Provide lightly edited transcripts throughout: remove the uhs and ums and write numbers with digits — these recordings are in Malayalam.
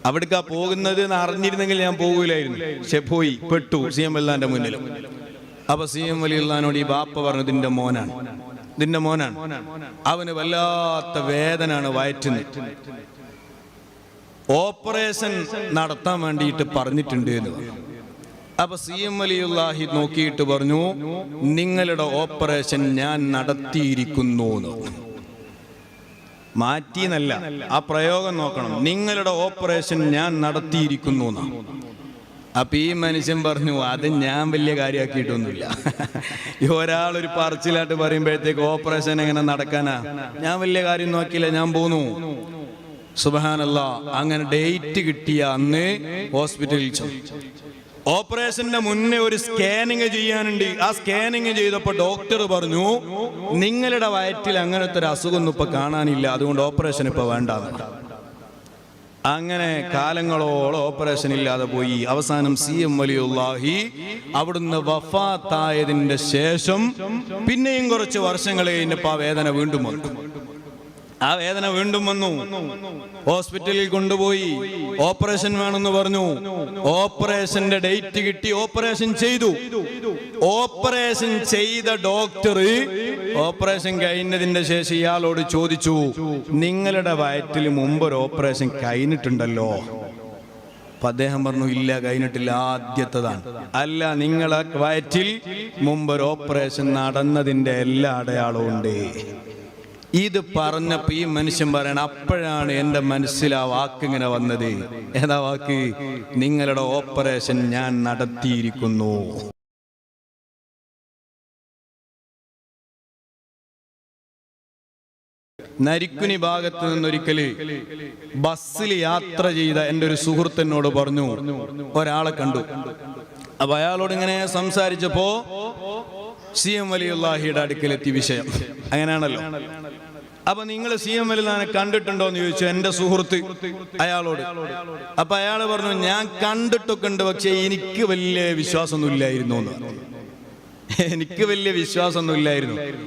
അവിടേക്കാ പോകുന്നത് എന്ന് അറിഞ്ഞിരുന്നെങ്കിൽ ഞാൻ പോകൂലായിരുന്നു. പക്ഷെ പോയി പെട്ടു CM വലിയുടെ മുന്നിൽ. അപ്പൊ CM വലിയോട് ഈ ബാപ്പ പറഞ്ഞു, ഇതിന്റെ മോനാണ്, അവന് വല്ലാത്ത വേദനയാണ് വയറ്റിന്, ഓപ്പറേഷൻ നടത്താൻ വേണ്ടിയിട്ട് പറഞ്ഞിട്ടുണ്ട് എന്ന് പറഞ്ഞു. അപ്പൊ CM വലിയുള്ളാഹി നോക്കിയിട്ട് പറഞ്ഞു, നിങ്ങളുടെ ഓപ്പറേഷൻ ഞാൻ നടത്തിയിരിക്കുന്നു. മാറ്റിന്നല്ല, ആ പ്രയോഗം നോക്കണം. നിങ്ങളുടെ ഓപ്പറേഷൻ ഞാൻ നടത്തിയിരിക്കുന്നു. അപ്പൊ ഈ മനുഷ്യൻ പറഞ്ഞു, അത് ഞാൻ വലിയ കാര്യമാക്കിയിട്ടൊന്നുമില്ല. ഒരാളൊരു പറച്ചിലായിട്ട് പറയുമ്പോഴത്തേക്ക് ഓപ്പറേഷൻ എങ്ങനെ നടക്കാനാ, ഞാൻ വലിയ കാര്യം നോക്കിയില്ല, ഞാൻ പോന്നു. സുബ്ഹാനല്ലാഹ്. അങ്ങനെ ഡേറ്റ് കിട്ടിയ അന്ന് ഹോസ്പിറ്റലിൽ ചെന്നു. ഓപ്പറേഷന്റെ മുന്നേ ഒരു സ്കാനിങ് ചെയ്യാനുണ്ട്. ആ സ്കാനിങ് ചെയ്തപ്പോ ഡോക്ടർ പറഞ്ഞു, നിങ്ങളുടെ വയറ്റിൽ അങ്ങനത്തെ ഒരു അസുഖമൊന്നും ഇപ്പൊ കാണാനില്ല, അതുകൊണ്ട് ഓപ്പറേഷൻ ഇപ്പൊ വേണ്ട. അങ്ങനെ കാലങ്ങളോളം ഓപ്പറേഷൻ ഇല്ലാതെ പോയി. അവസാനം CM വലിയുള്ളാഹി അവിടുന്ന് വഫാത്തായതിന്റെ ശേഷം പിന്നെയും കുറച്ച് വർഷങ്ങൾ കഴിഞ്ഞപ്പോ ആ വേദന വീണ്ടും വന്നു. ഹോസ്പിറ്റലിൽ കൊണ്ടുപോയി ഓപ്പറേഷൻ വേണമെന്ന് പറഞ്ഞു. ഓപ്പറേഷന്റെ ഡേറ്റ് കിട്ടി, ഓപ്പറേഷൻ ചെയ്തു. ഓപ്പറേഷൻ ചെയ്ത ഡോക്ടർ ഓപ്പറേഷൻ കഴിഞ്ഞതിന്റെ ശേഷം ഇയാളോട് ചോദിച്ചു, നിങ്ങളുടെ വയറ്റിൽ മുമ്പ് ഒരു ഓപ്പറേഷൻ കഴിഞ്ഞിട്ടുണ്ടല്ലോ? അപ്പൊ അദ്ദേഹം പറഞ്ഞു, ഇല്ല, കഴിഞ്ഞിട്ടില്ല, ആദ്യത്തേതാണ്. അല്ല, നിങ്ങളെ വയറ്റിൽ മുമ്പ് ഒരു ഓപ്പറേഷൻ നടന്നതിന്റെ എല്ലാ അടയാളവും ഉണ്ട്. ഇത് പറഞ്ഞപ്പോ ഈ മനുഷ്യൻ പറയണം, അപ്പോഴാണ് എന്റെ മനസ്സിൽ ആ വാക്കിങ്ങനെ വന്നത്. ഏതാ വാക്ക്? നിങ്ങളുടെ ഓപ്പറേഷൻ ഞാൻ നടത്തിയിരിക്കുന്നു. നരിക്കുനി ഭാഗത്ത് നിന്നൊരിക്കല് ബസ്സിൽ യാത്ര ചെയ്ത എൻ്റെ ഒരു സുഹൃത്തിനോട് പറഞ്ഞു, ഒരാളെ കണ്ടു. അപ്പൊ അയാളോട് ഇങ്ങനെ സംസാരിച്ചപ്പോ CM വലിയുള്ളാഹിയുടെ അടുക്കലെത്തി വിഷയം. അങ്ങനെയാണല്ലോ. അപ്പൊ നിങ്ങൾ CM വലിയെ കണ്ടിട്ടുണ്ടോ എന്ന് ചോദിച്ചു എൻ്റെ സുഹൃത്ത് അയാളോട്. അപ്പൊ അയാള് പറഞ്ഞു, ഞാൻ കണ്ടിട്ടൊക്കെ ഉണ്ട്, പക്ഷെ എനിക്ക് വലിയ വിശ്വാസമൊന്നുമില്ലായിരുന്നു.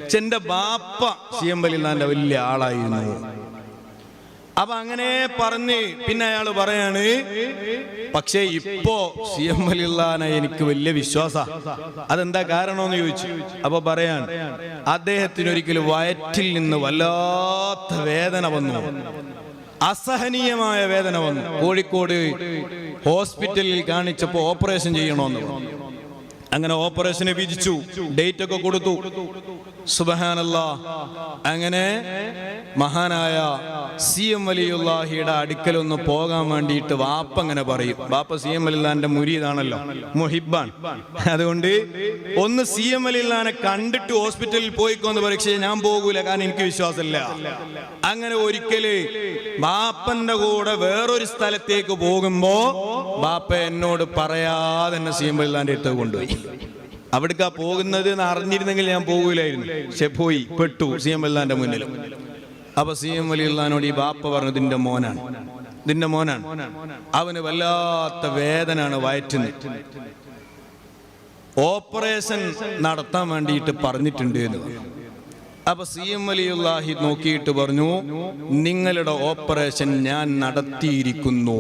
പക്ഷെ എൻ്റെ ബാപ്പ CM വലിയുടെ വലിയ ആളായിരുന്നു. അപ്പൊ അങ്ങനെ പറഞ്ഞ് പിന്നെ അയാൾ പറയാണ്, പക്ഷേ ഇപ്പോ CM വലിയുള്ളാനെ എനിക്ക് വലിയ വിശ്വാസ. അതെന്താ കാരണമെന്ന് ചോദിച്ചു. അപ്പൊ പറയാൻ, അദ്ദേഹത്തിന് ഒരിക്കലും വയറ്റിൽ നിന്ന് വല്ലാത്ത വേദന വന്നു, അസഹനീയമായ വേദന വന്നു. കോഴിക്കോട് ഹോസ്പിറ്റലിൽ കാണിച്ചപ്പോ ഓപ്പറേഷൻ ചെയ്യണമെന്ന് പറഞ്ഞു. അങ്ങനെ ഓപ്പറേഷന് വിധിച്ചു, ഡേറ്റ് ഒക്കെ കൊടുത്തു. സുബ്ഹാനല്ലാഹ്. അങ്ങനെ മഹാനായ CM വലിയുള്ളാഹിയുടെ അടുക്കലൊന്ന് പോകാൻ വേണ്ടിയിട്ട് വാപ്പ അങ്ങനെ പറയും. വാപ്പ CM വലിയുടെ മുരീദാണല്ലോ, മുഹിബാൻ. അതുകൊണ്ട് ഒന്ന് CM വലിയെ കണ്ടിട്ട് ഹോസ്പിറ്റലിൽ പോയിക്കോന്ന് പരീക്ഷ, ഞാൻ പോകൂല, കാരണം എനിക്ക് വിശ്വാസമില്ല. അങ്ങനെ ഒരിക്കല് ബാപ്പന്റെ കൂടെ വേറൊരു സ്ഥലത്തേക്ക് പോകുമ്പോ ബാപ്പ എന്നോട് പറയാതെ എന്നെ CM വലിയുടെ അടുത്ത് കൊണ്ടുപോയി. അവിടേക്കാ പോകുന്നത് എന്ന് അറിഞ്ഞിരുന്നെങ്കിൽ ഞാൻ പോകൂലായിരുന്നു. പക്ഷെ പോയി പെട്ടു CM വലിയുടെ മുന്നിൽ. അപ്പൊ CM വലിയോട് ഈ ബാപ്പ പറഞ്ഞു, ഇതിന്റെ മോനാണ്, അവന് വല്ലാത്ത വേദനയാണ് വയറ്റിന്, ഓപ്പറേഷൻ നടത്താൻ വേണ്ടിയിട്ട് പറഞ്ഞിട്ടുണ്ട് എന്ന് പറഞ്ഞു. അപ്പൊ CM വലിയുള്ളാഹി നോക്കിയിട്ട് പറഞ്ഞു, നിങ്ങളുടെ ഓപ്പറേഷൻ ഞാൻ നടത്തിയിരിക്കുന്നു.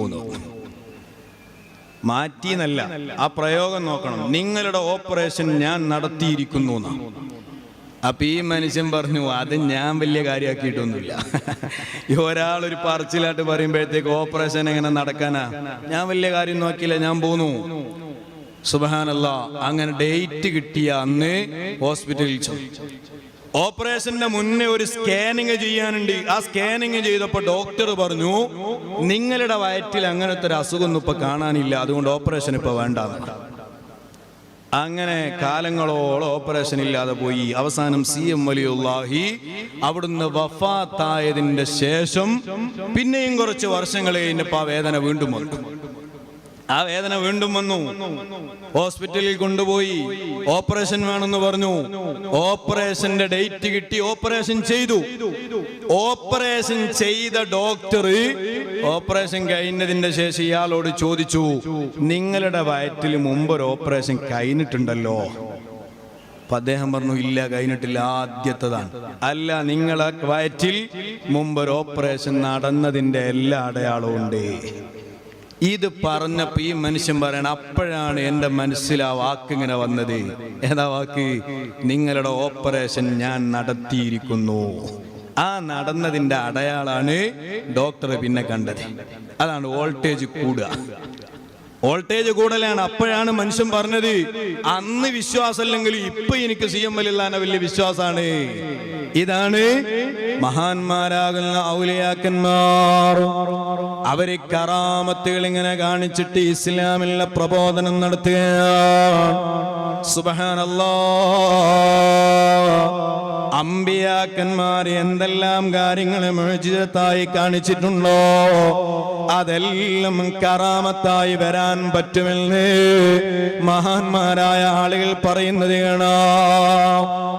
മാറ്റിന്നല്ല, ആ പ്രയോഗം നോക്കണം. നിങ്ങളുടെ ഓപ്പറേഷൻ ഞാൻ നടത്തിയിരിക്കുന്നു. അപ്പൊ ഈ മനുഷ്യൻ പറഞ്ഞു, അത് ഞാൻ വലിയ കാര്യമാക്കിയിട്ടൊന്നുമില്ല. ഒരാളൊരു പറച്ചിലായിട്ട് പറയുമ്പോഴത്തേക്ക് ഓപ്പറേഷൻ എങ്ങനെ നടക്കാനാ, ഞാൻ വലിയ കാര്യം നോക്കിയില്ല, ഞാൻ പോന്നു. സുബ്ഹാനല്ലാഹ്. അങ്ങനെ ഡേറ്റ് കിട്ടിയ അന്ന് ഹോസ്പിറ്റലിൽ ചെന്നു. ഓപ്പറേഷന്റെ മുന്നേ ഒരു സ്കാനിങ് ചെയ്യാനുണ്ട്. ആ സ്കാനിങ് ചെയ്തപ്പോ ഡോക്ടർ പറഞ്ഞു, നിങ്ങളുടെ വയറ്റിൽ അങ്ങനത്തെ ഒരു അസുഖമൊന്നും ഇപ്പൊ കാണാനില്ല, അതുകൊണ്ട് ഓപ്പറേഷൻ ഇപ്പൊ വേണ്ട. അങ്ങനെ കാലങ്ങളോളം ഓപ്പറേഷൻ ഇല്ലാതെ പോയി. അവസാനം CM വലിയുള്ളാഹി അവിടുന്ന് വഫാത്തായതിന്റെ ശേഷം പിന്നെയും കുറച്ച് വർഷങ്ങൾ കഴിഞ്ഞപ്പോ ആ വേദന വീണ്ടും വന്നു. ഹോസ്പിറ്റലിൽ കൊണ്ടുപോയി ഓപ്പറേഷൻ വേണമെന്ന് പറഞ്ഞു. ഓപ്പറേഷന്റെ ഡേറ്റ് കിട്ടി, ഓപ്പറേഷൻ ചെയ്തു. ഓപ്പറേഷൻ ചെയ്ത ഡോക്ടർ ഓപ്പറേഷൻ കഴിഞ്ഞതിന്റെ ശേഷം ഇയാളോട് ചോദിച്ചു, നിങ്ങളുടെ വയറ്റിൽ മുമ്പ് ഒരു ഓപ്പറേഷൻ കഴിഞ്ഞിട്ടുണ്ടല്ലോ? അപ്പൊ അദ്ദേഹം പറഞ്ഞു, ഇല്ല, കഴിഞ്ഞിട്ടില്ല, ആദ്യത്തേതാണ്. അല്ല, നിങ്ങളെ വയറ്റിൽ മുമ്പ് ഒരു ഓപ്പറേഷൻ നടന്നതിന്റെ എല്ലാ അടയാളവും ഉണ്ട്. ഇത് പറഞ്ഞപ്പോ ഈ മനുഷ്യൻ പറയണം, അപ്പോഴാണ് എൻ്റെ മനസ്സിൽ ആ വാക്ക് ഇങ്ങനെ വന്നത്. ഏതാ വാക്ക്? നിങ്ങളുടെ ഓപ്പറേഷൻ ഞാൻ നടത്തിയിരിക്കുന്നു. ആ നടന്നതിൻ്റെ അടയാളാണ് ഡോക്ടർ പിന്നെ കണ്ടത്. അതാണ് വോൾട്ടേജ് കൂടുക. വോൾട്ടേജ് കൂടുതലാണ്. അപ്പോഴാണ് മനുഷ്യൻ പറഞ്ഞത്, അന്ന് വിശ്വാസമല്ലെങ്കിൽ ഇപ്പൊ എനിക്ക് CML വലിയ വിശ്വാസമാണ്. ഇതാണ് മഹാന്മാരാകുന്ന ഔലിയാക്കന്മാർ. അവര് കറാമത്തുകൾ ഇങ്ങനെ കാണിച്ചിട്ട് ഇസ്ലാമിലുള്ള പ്രബോധനം നടത്തുകയാണ്. സുബ്ഹാനല്ലാഹ്. അമ്പിയാക്കന്മാർ എന്തെല്ലാം കാര്യങ്ങൾ മുഅ്ജിസത്തായി കാണിച്ചിട്ടുണ്ടോ അതെല്ലാം കറാമത്തായി വരാൻ പറ്റുമെന്ന് മഹാന്മാരായ ആളുകൾ പറയുന്നത് കാണാം.